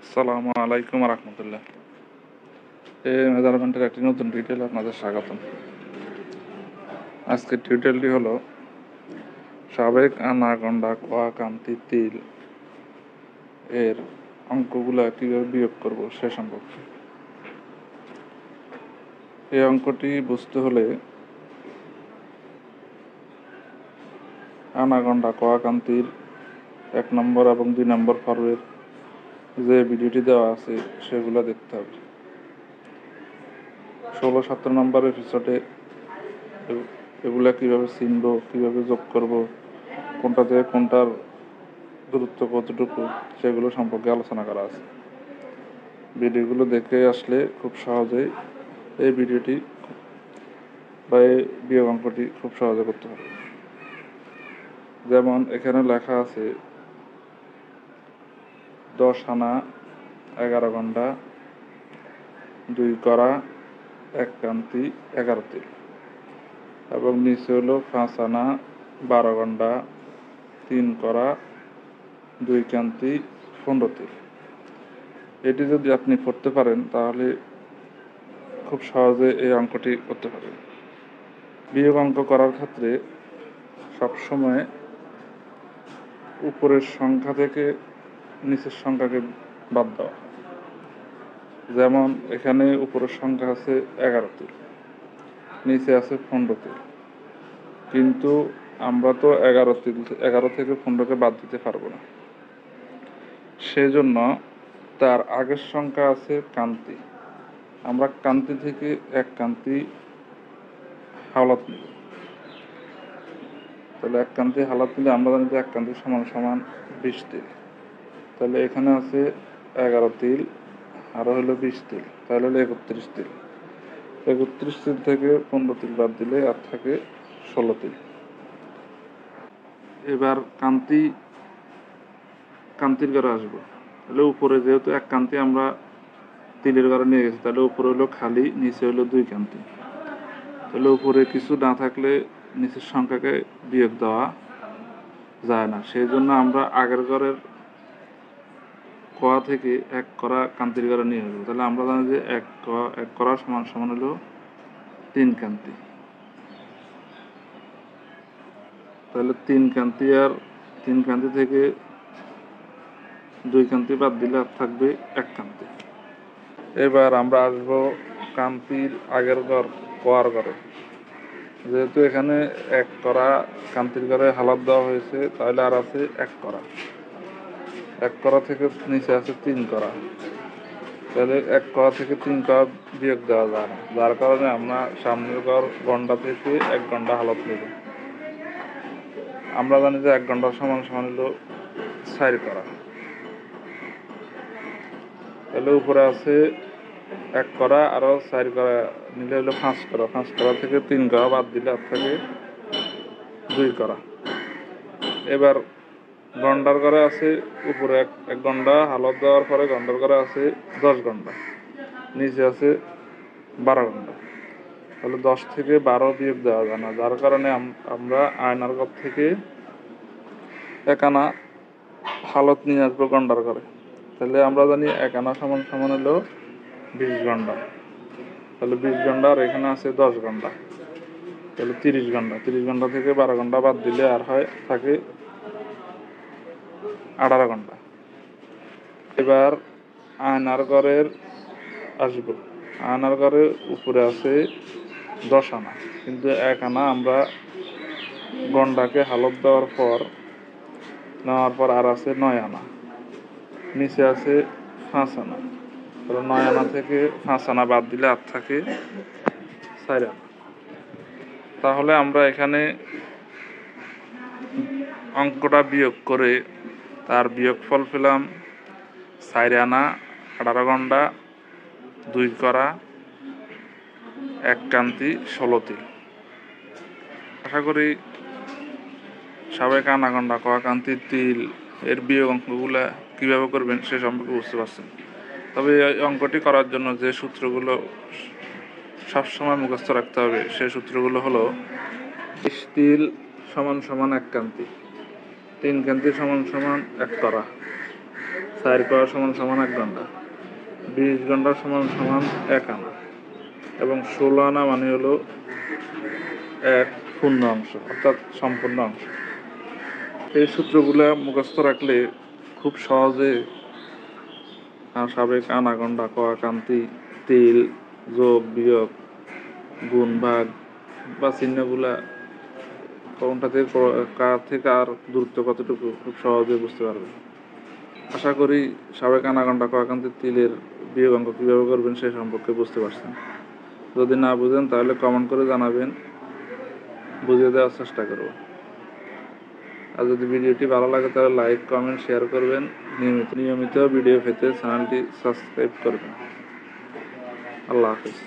আসসালামু আলাইকুম রহমতুল্লাহ। এই মেজারমেন্টের একটি নতুন টিউটোরিয়ালে আপনাদের স্বাগতম। আজকের টিউটোরিয়ালটি হলো সাবেক আনা গন্ডা কোয়া কান্তি তিল এর অঙ্কগুলো কীভাবে বিয়োগ করব সে সম্পর্কে। এই অঙ্কটি বুঝতে হলে আনা গন্ডা কোয়া কান্তির 1 নম্বর এবং 2 নম্বর পর্বের যে ভিডিওটি দেওয়া আছে সেগুলো দেখতে হবে। 16-17 নম্বর এপিসোডে এগুলা কীভাবে চিনব, কীভাবে যোগ করব, কোনটা থেকে কোনটার গুরুত্ব কতটুকু সেগুলো সম্পর্কে আলোচনা করা আছে। ভিডিওগুলো দেখে আসলে খুব সহজেই এই ভিডিওটি বা এই বিয়োগ অঙ্কটি খুব সহজে করতে হবে। যেমন এখানে লেখা আছে 10 আনা 11 গন্ডা 2 করা 1 কান্তি 11 তিল, এবং নিচে হলো 5 আনা 12 গন্ডা 3 করা 2 কান্তি 15 তিল। এটি যদি আপনি করতে পারেন তাহলে খুব সহজে এই অঙ্কটি করতে পারবেন। বিয়োগ অঙ্ক করার ক্ষেত্রে সবসময় উপরের সংখ্যা থেকে নিচের সংখ্যাকে বাদ দেওয়া। যেমন এখানে উপরের সংখ্যা আছে 11 তিল, নিচে আছে 15 তিল, কিন্তু আমরা তো 11 থেকে 15কে বাদ দিতে পারবো না। সেজন্য তার আগের সংখ্যা আছে কান্তি, আমরা কান্তি থেকে 1 কান্তি হাওলাত নিব। তাহলে 1 কান্তি হাওলাত নিলে আমরা জানি যে 1 কান্তি সমান সমান 20 তিল। তাহলে এখানে আছে 11 তিল আরো হলো 20 তিল, তাহলে হলো 31 তিল। 31 তিল থেকে 15 তিল বাদ দিলে আর থাকে 16 তিল। এবার কান্তির ঘরে আসবো। তাহলে উপরে যেহেতু 1 কান্তি আমরা তিলের ঘরে নিয়ে গেছি, তাহলে উপরে হলো খালি, নিচে হলো 2 কান্তি। তাহলে উপরে কিছু না থাকলে নিচের সংখ্যাকে বিয়োগ দেওয়া যায় না। সেই জন্য আমরা আগের ঘরের কোয়া থেকে 1 করা কান্তির ঘরে নিয়ে আসবো। তাহলে আমরা জানি যে 1 করা সমান সমান হলো 3 কান্তি। তাহলে 3 কান্তি আর 3 কান্তি থেকে 2 কান্তি বাদ দিলে আর থাকবে 1 কান্তি। এবার আমরা আসবো কান্তির আগের ঘর কোয়ার ঘরে। যেহেতু এখানে 1 করা কান্তির ঘরে হালাত দেওয়া হয়েছে, তাহলে আর আছে 1 করা। 1 করা থেকে নিচে আছে 3 করা, তাহলে 1 করা থেকে 3 করা বিয়োগ দেওয়া যায় না, যার কারণে আমরা সামনের ঘর গন্ডা থেকে 1 গন্ডা হালত নেব। আমরা জানি যে 1 গন্ডা সমান সমান হলো 4 করা। তাহলে উপরে আছে 1 করা আরো 4 করা নিলে হলো 5 করা। 5 করা থেকে 3 করা বাদ দিলে আর থাকে 2 করা। এবার গন্ডার ঘরে আছে উপরে 1 গন্ডা হালত দেওয়ার পরে গন্ডার ঘরে আছে 10 গন্ডা, নিচে আছে 12 গন্ডা। তাহলে 10 থেকে 12 বিয়োগ দেওয়া যায় না, যার কারণে আমরা আয়নার ঘর থেকে 1 আনা হালত নিয়ে আসবো গন্ডার ঘরে। তাহলে আমরা জানি 1 আনা সমান সমান হলো 20 গন্ডা। তাহলে 20 গন্ডা আর এখানে আছে 10 গন্ডা, তাহলে 30 গন্ডা। 30 গন্ডা থেকে 12 গন্ডা বাদ দিলে আর থাকে 18 গন্ডা। এবার আয়নার ঘরের আসবো। আয়নার ঘরে উপরে আছে 10 আনা, কিন্তু 1 আনা আমরা গন্ডাকে হালত নেওয়ার পর আর আছে 9 আনা, নিচে আছে 5 আনা। 9 আনা থেকে 5 আনা বাদ দিলে আর থাকে 4 আনা। তাহলে আমরা এখানে অঙ্কটা বিয়োগ করে তার বিয়োগফল পেলাম 4 আনা 18 গন্ডা 2 করা 1 কান্তি 16 তিল। আশা করি সাবেক আনা গন্ডা কোয়া কান্তি তিল এর বিয়োগ অঙ্কগুলো কীভাবে করবেন সে সম্পর্কে বুঝতে পারছেন। তবে এই অঙ্কটি করার জন্য যে সূত্রগুলো সবসময় মুখস্থ রাখতে হবে সেই সূত্রগুলো হলো 20 তিল সমান সমান 1 কান্তি, 3 কান্তি সমান সমান 1 করা, 4 ক সমান সমান 1 ঘন্টা, 20 ঘন্টা সমান সমান 1 আনা, এবং 16 আনা মানে হলো এক পূর্ণ অংশ, অর্থাৎ সম্পূর্ণ অংশ। এই সূত্রগুলা মুখস্থ রাখলে খুব সহজে সাবেক আনা গন্ডা কান্তি তিল যোগ বিয়োগ গুণ ভাগ বা চিহ্নগুলা কোনটা থেকে কার থেকে আর দূরত্ব কতটুকু খুব সহজে বুঝতে পারবে। আশা করি সাবেক আনাগন্ডা কান্তি তিলের বিয়োগ অঙ্ক কীভাবে করবেন সে সম্পর্কে বুঝতে পারছেন। যদি না বুঝেন তাহলে কমেন্ট করে জানাবেন, বুঝিয়ে দেওয়ার চেষ্টা করব। আর যদি ভিডিওটি ভালো লাগে তাহলে লাইক কমেন্ট শেয়ার করবেন। নিয়মিত ভিডিও পেতে চ্যানেলটি সাবস্ক্রাইব করবেন। আল্লাহ হাফেজ।